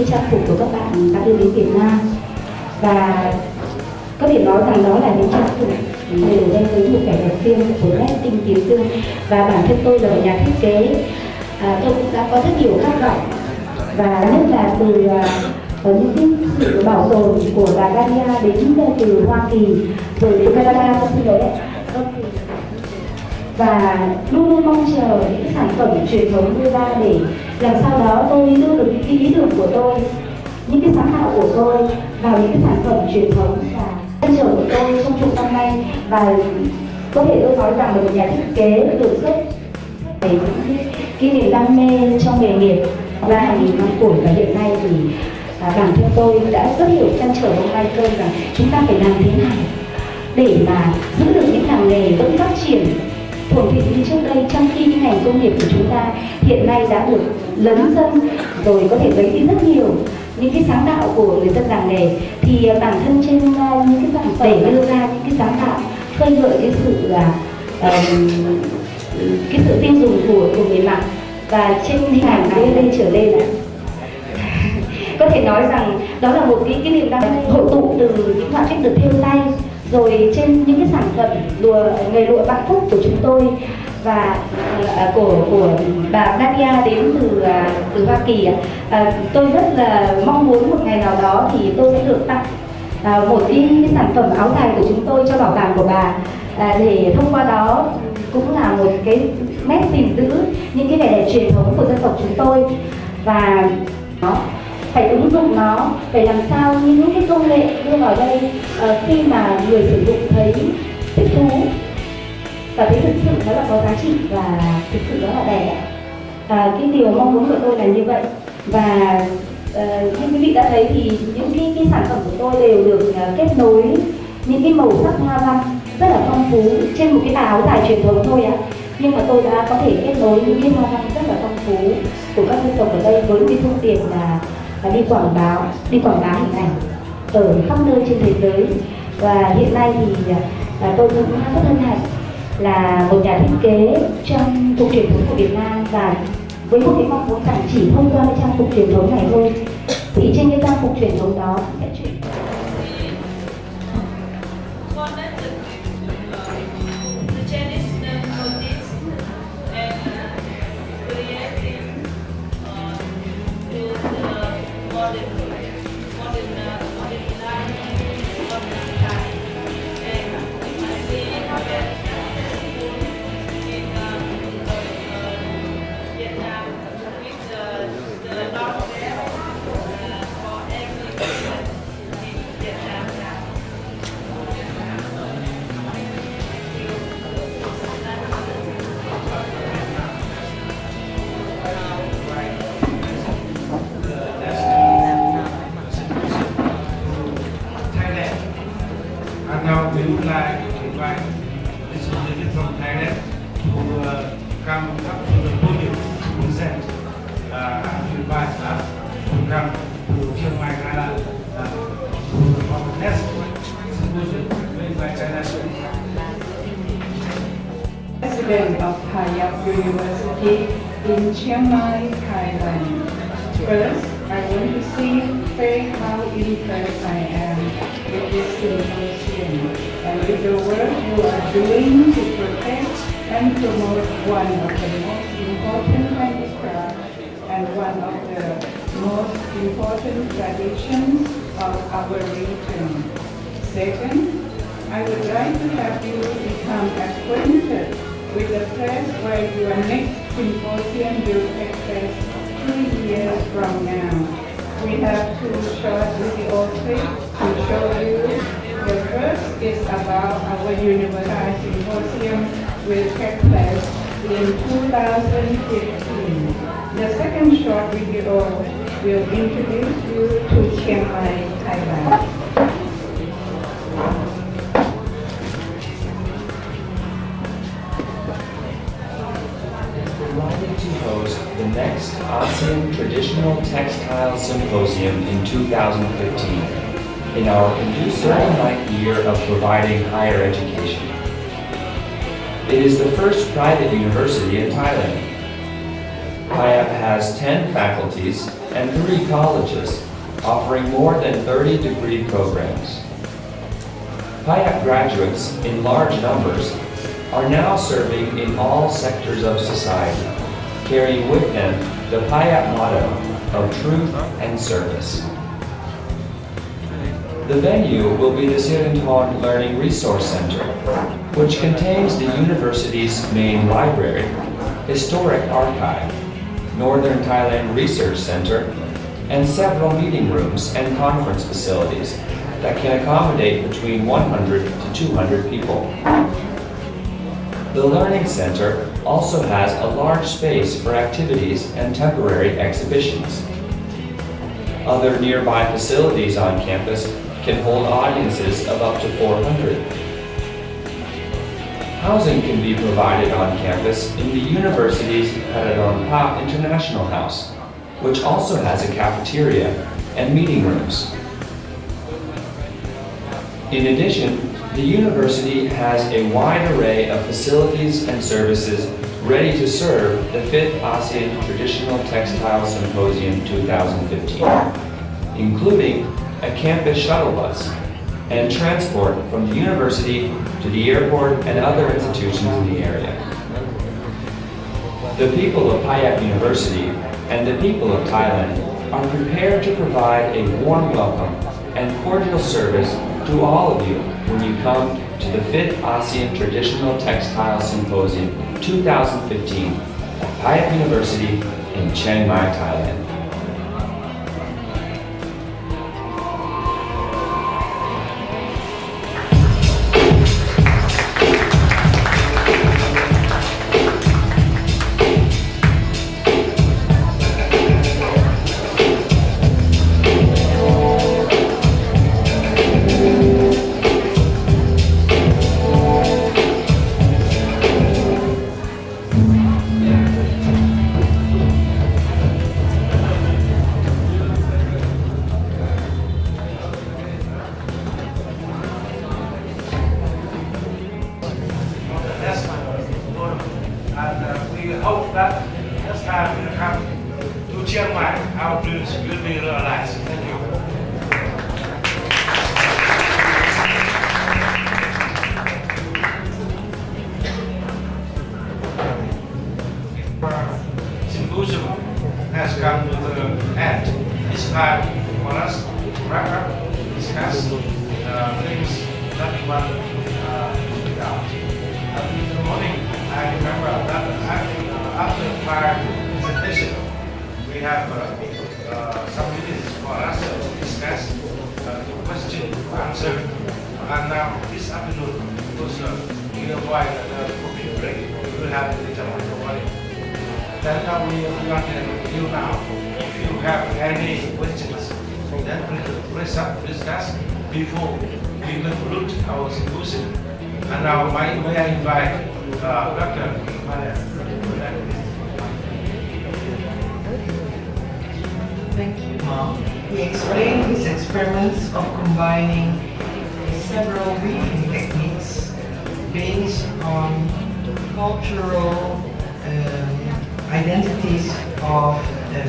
cái trang phục của các bạn đã đưa đến Việt Nam. Và có thể nói rằng đó là những trang phục đều đem tới một vẻ đẹp riêng của nét tinh tế tương. Và bản thân tôi là một nhà thiết kế, tôi cũng đã có rất nhiều khát vọng, và nhất là từ những cái sự bảo tồn của bà Mariah đến từ Hoa Kỳ rồi đến Canada, và luôn luôn mong chờ những sản phẩm truyền thống đưa ra để làm sao đó tôi đưa được những ý tưởng của tôi, những cái sáng tạo của tôi vào những cái sản phẩm truyền thống và trăn trở của tôi trong chục năm nay. Và có thể tôi nói rằng là một nhà thiết kế được rất về những cái niềm đam mê trong nghề nghiệp và hàng nghìn năm tuổi, và hiện nay thì bản thân tôi đã rất hiểu trăn trở hôm nay hơn rằng chúng ta phải làm thế nào để mà giữ được những làng nghề vẫn phát triển thuần thịnh như trước đây, trong khi những ngành công nghiệp của chúng ta hiện nay đã được lấn sân rồi, có thể lấy đi rất nhiều những cái sáng tạo của người dân làng nghề. Thì bản thân trên những cái sản phẩm để đưa ra những cái sáng tạo khơi gợi cái sự tiêu dùng của người mặc, và trên hình ảnh lên trở lên này có thể nói rằng đó là một cái niềm đam mê hội tụ từ những họa tiết được thêu tay, rồi trên những cái sản phẩm nghề lụa Vạn Phúc của chúng tôi và của bà Nadia đến từ Hoa Kỳ. Tôi rất là mong muốn một ngày nào đó thì tôi sẽ được tặng một cái sản phẩm áo dài của chúng tôi cho bảo tàng của bà, để thông qua đó cũng là một cái nét gìn giữ những cái vẻ đẹp truyền thống của dân tộc chúng tôi. Và nó phải ứng dụng nó, phải làm sao những cái công nghệ đưa vào đây khi mà người sử dụng thấy thích thú và thấy thực sự nó là có giá trị và thực sự đó là đẹp. Cái điều mong muốn của tôi là như vậy. Và như quý vị đã thấy thì những cái sản phẩm của tôi đều được kết nối những cái màu sắc hoa văn rất là phong phú trên một cái áo dài truyền thống thôi ạ. Nhưng mà tôi đã có thể kết nối những cái hoa văn rất là phong phú của các dân tộc ở đây với cái thông điệp là đi quảng bá hình ảnh ở khắp nơi trên thế giới. Và hiện nay thì tôi cũng rất hân hạnh là một nhà thiết kế trong phục truyền thống của Việt Nam, và với một cái mong muốn rằng chỉ thông qua cái trang phục truyền thống này thôi thì trên cái trang phục truyền thống đó sẽ chuyển we would like to invite Mrs. Dicane from Thailand to come up to the podium to present, to invite us to come to Chiang Mai, Thailand, for the next symposium made by China. President of Thai University in Chiang Mai, Thailand. First, I want to say how impressed I am with this symposium and with the work you are doing to protect and promote one of the most important handicrafts and one of the most important traditions of our region. Second, I would like to have you become acquainted with the place where your next symposium will take place 2 years from now. We have 2 short video clips to show you. The first is about our university symposium will take place in 2015. The second short video will introduce you to Chiang Mai, Thailand. Delighted to host the next Asean Traditional Textile Symposium in 2015, in our conducive 9th year of providing higher education. It is the first private university in Thailand. PIAP has 10 faculties and 3 colleges, offering more than 30 degree programs. PIAP graduates, in large numbers, are now serving in all sectors of society, carrying with them the PIAP motto of truth and service. The venue will be the Sirinthorn Learning Resource Center, which contains the university's main library, historic archive, Northern Thailand Research Center, and several meeting rooms and conference facilities that can accommodate between 100 to 200 people. The Learning Center also has a large space for activities and temporary exhibitions. Other nearby facilities on campus can hold audiences of up to 400. Housing can be provided on campus in the university's Barooah International House, which also has a cafeteria and meeting rooms. In addition, the university has a wide array of facilities and services ready to serve the 5th ASEAN Traditional Textile Symposium 2015, including a campus shuttle bus and transport from the university to the airport and other institutions in the area. The people of PIAP University and the people of Thailand are prepared to provide a warm welcome and cordial service to all of you when you come to the 5th ASEAN Traditional Textile Symposium 2015 at PIAP University in Chiang Mai, Thailand. Hope that next time you come to Chiang Mai, our dreams will be realized. Thank you. Symposium has come to the end. It's time for us to wrap up, discuss things that we want to speak out. In the morning, I remember that after my presentation, we have some minutes for us to discuss question, answer, and now this afternoon, because we avoid the coffee break, we will have the later morning. Then we are with you now. If you have any questions, then please discuss before we conclude our symposium. And now may I invite Dr. Mariah. Thank you, Mom. He explained his experiments of combining several weaving techniques based on cultural identities of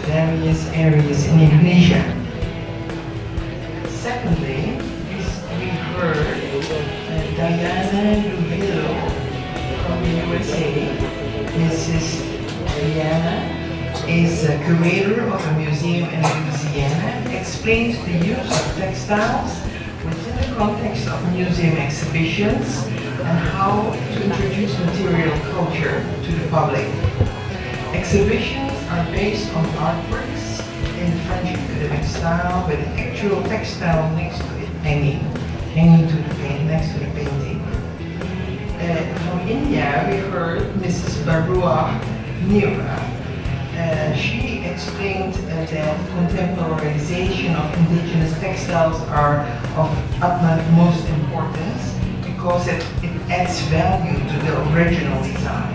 various areas in Indonesia. Secondly, we heard Dicane Dujilho from the USA. Mrs. Diana is a curator of a museum in Louisiana, explains the use of textiles within the context of museum exhibitions and how to introduce material culture to the public. Exhibitions are based on artworks in French academic style with actual textile next to it hanging to the next to the painting. From India, we heard Mrs. Barooah Neera. She explained that contemporarization of indigenous textiles are of utmost importance because it adds value to the original design.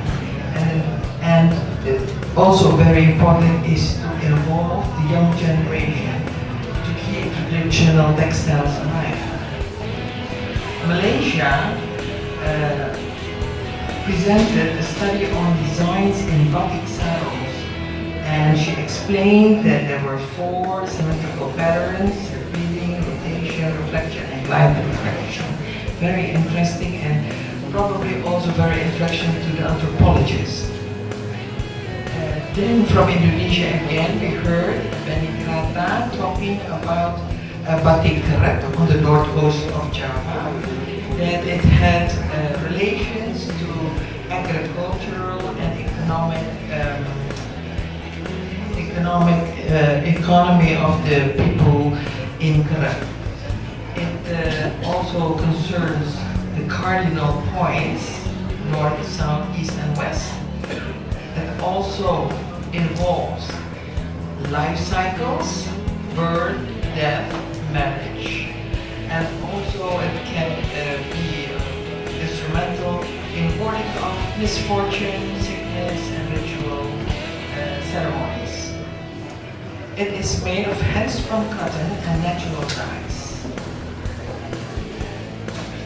And also very important is to involve the young generation to keep traditional textiles alive. Malaysia presented a study on designs in batik saddles And she explained that there were 4 symmetrical patterns: repeating, rotation, reflection, and glide reflection. Very interesting, and probably also very interesting to the anthropologists. Then from Indonesia again, we heard Benicrata talking about batik keret on the north coast of Java, that it had relations to agricultural and economy of the people in Keret. It also concerns the cardinal points, north, south, east, and west. It also involves life cycles, birth, death, marriage, and also it can be instrumental in warding off misfortune, sickness, and ritual ceremonies. It is made of hand-spun cotton and natural dyes.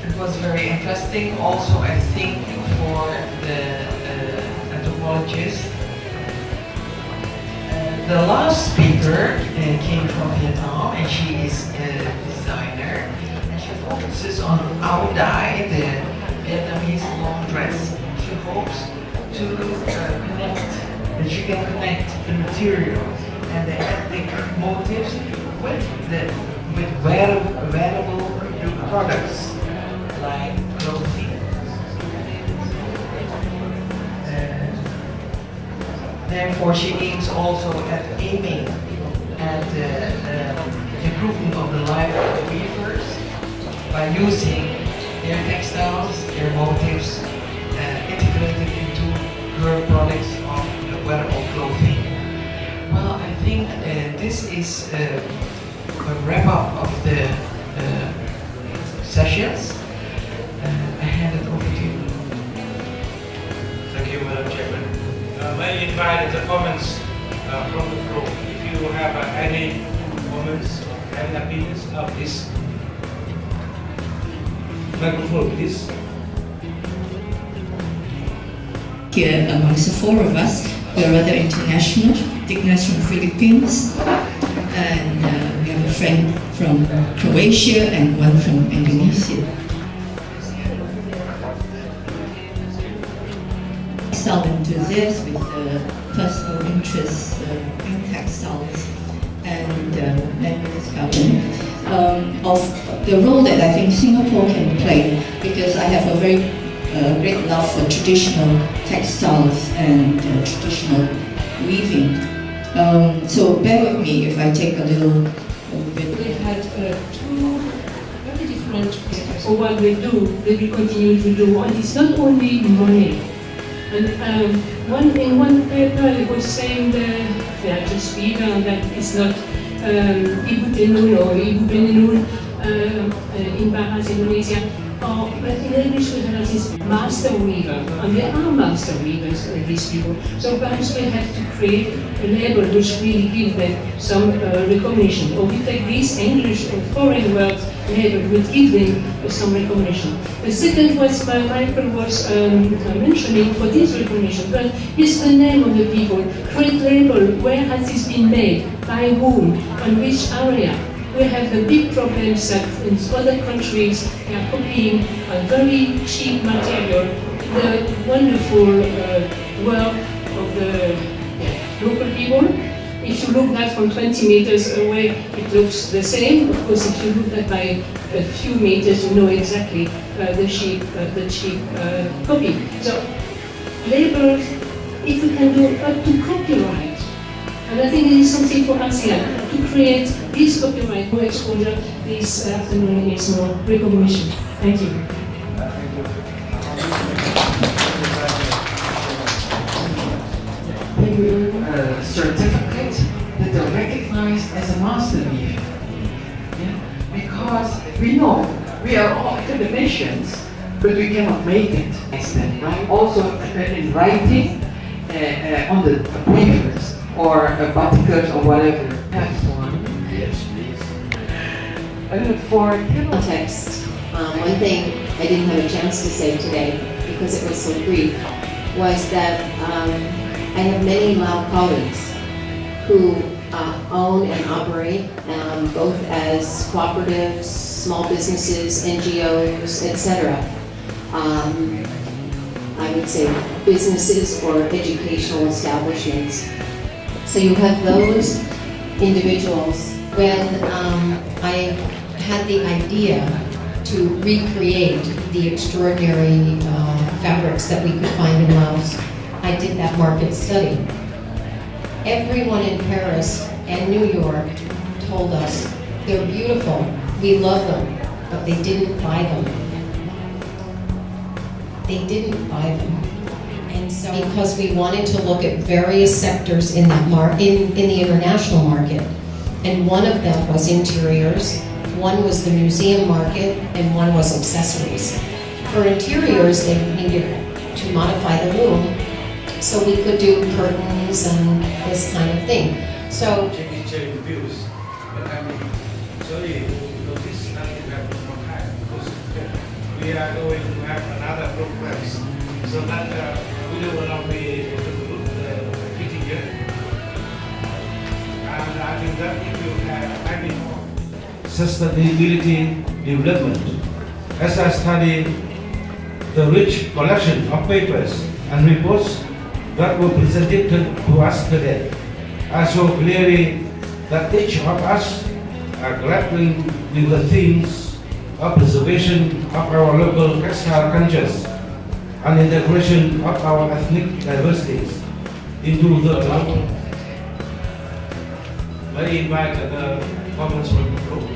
It was very interesting also, I think, for the anthropologist. The last speaker came from Vietnam, and she is a designer, and she focuses on how dye, the Vietnamese long dress. She hopes to that she can connect the material and the ethnic motives with wearable products like clothing. Therefore, she aims also at aiming at the improvement of the life of the weavers by using their textiles, their motifs, integrated into her products of wearable clothing. Well, I think this is a wrap-up of the sessions. I hand it over to you. Thank you, Madam Chairman. May I invite the comments from the floor. If you have any comments, any opinions of this microphone, please. Here amongst the 4 of us, we are rather international. Digna's from Philippines, and we have a friend from Croatia and one from Indonesia. Textile enthusiasts with personal interests in textiles, and then we discovered of the role that I think Singapore can play, because I have a very great love for traditional textiles and traditional weaving. So bear with me if I take a little bit. They had 2 very different for what they do, they will continue to do, and it's not only money. And in one paper it was saying that just that it's not Ibu Tenun or Ibu Benenun in Bahasa Indonesia, but in English we have this master weaver, and there are master weavers, these people. So perhaps we have to create a label which really gives them some recognition, or we take these English or foreign words label which give them some recognition. The second was Michael was mentioning for this recognition, but is the name of the people, create label, where has this been made, by whom, on which area. We have the big problems that in other countries they are copying a very cheap material, the wonderful work of the local people. If you look at from 20 meters away, it looks the same. Of course, if you look at by a few meters, you know exactly the cheap copy. So, labels, if we can do up to copyright, and I think it is something for Asean to create this copyright, more exposure. This afternoon is more recognition. Thank you. Certificate that are recognized as a master weaver. Yeah? Because we know we are all academicians, but we cannot make it. Right? Also in writing on the weavers or batikers or whatever. That's one. Yes, please. For context, one thing I didn't have a chance to say today because it was so brief was that I have many Lao colleagues who own and operate both as cooperatives, small businesses, NGOs, etc. I would say businesses or educational establishments. So you have those individuals. When I had the idea to recreate the extraordinary fabrics that we could find in Laos, I did that market study. Everyone in Paris and New York told us they're beautiful, we love them, but they didn't buy them. They didn't buy them. And so, because we wanted to look at various sectors in that in the international market, and one of them was interiors, one was the museum market, and one was accessories. For interiors, they needed to modify the room, so we could do curtains and this kind of thing. So Change views, but I'm sorry, this is not happening from time because we are going to have another program, so that we don't allow me to do the meeting here. And I think that if you have any sustainability development, as I study the rich collection of papers and reports that were presented to us today, I saw clearly that each of us are grappling with the themes of preservation of our local textile cultures and integration of our ethnic diversities into the global. Let me invite the comments from the group.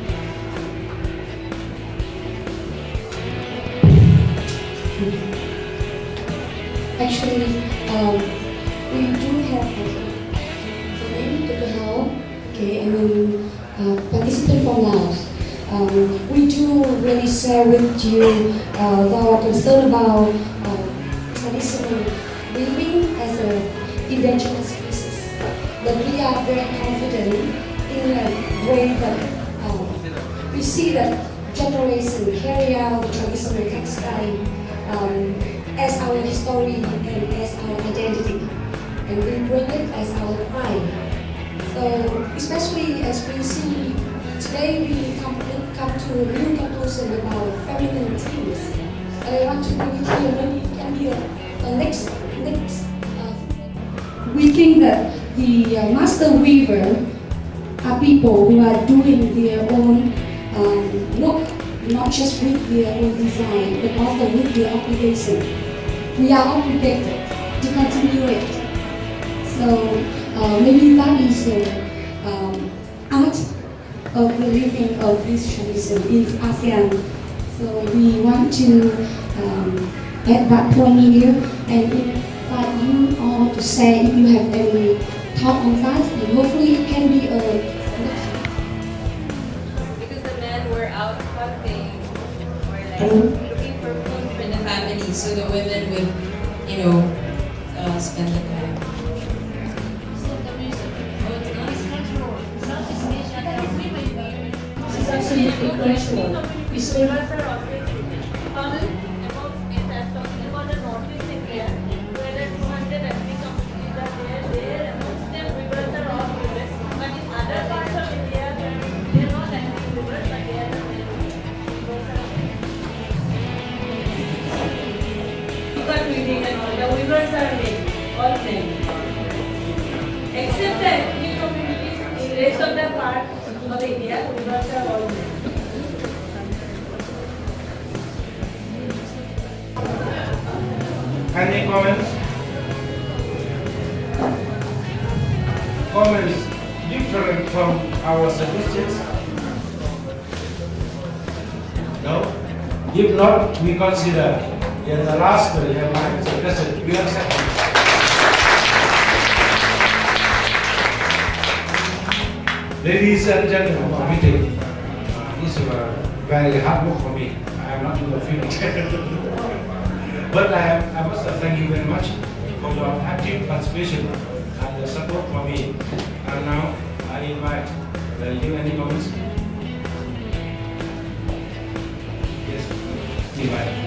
Actually, we do have the name to the help, okay, and then participant from Laos. We do really share with you our concern about traditional living as an indigenous species. But we are very confident in a way that we see that generation carry out the traditional textile as our history and as our identity, and we bring it as our pride. So, especially as we see today, we come to a new conclusion about feminine themes. And I want to bring it here, maybe it can be a next. We think that the master weaver are people who are doing their own work, not just with their own design, but also with their obligation. We are obligated to continue it. So maybe that is the art of the living of this tradition in ASEAN. So we want to add that point here and invite you all to say if you have any thought on that, and hopefully it can be a because the men were out hunting or like looking for food for the family, so the women would, spend the time. This is absolutely questionable. It's except that ethnic communities in the rest of the part of India, weavers are all men. Any comments? Comments different from our suggestions? No? If not, we consider in the last suggestion, we accept. Ladies and gentlemen, committee, this is very hard work for me. I am not in the field. But I must thank you very much for your active participation and the support for me. And now I invite you any comments? Yes, invite.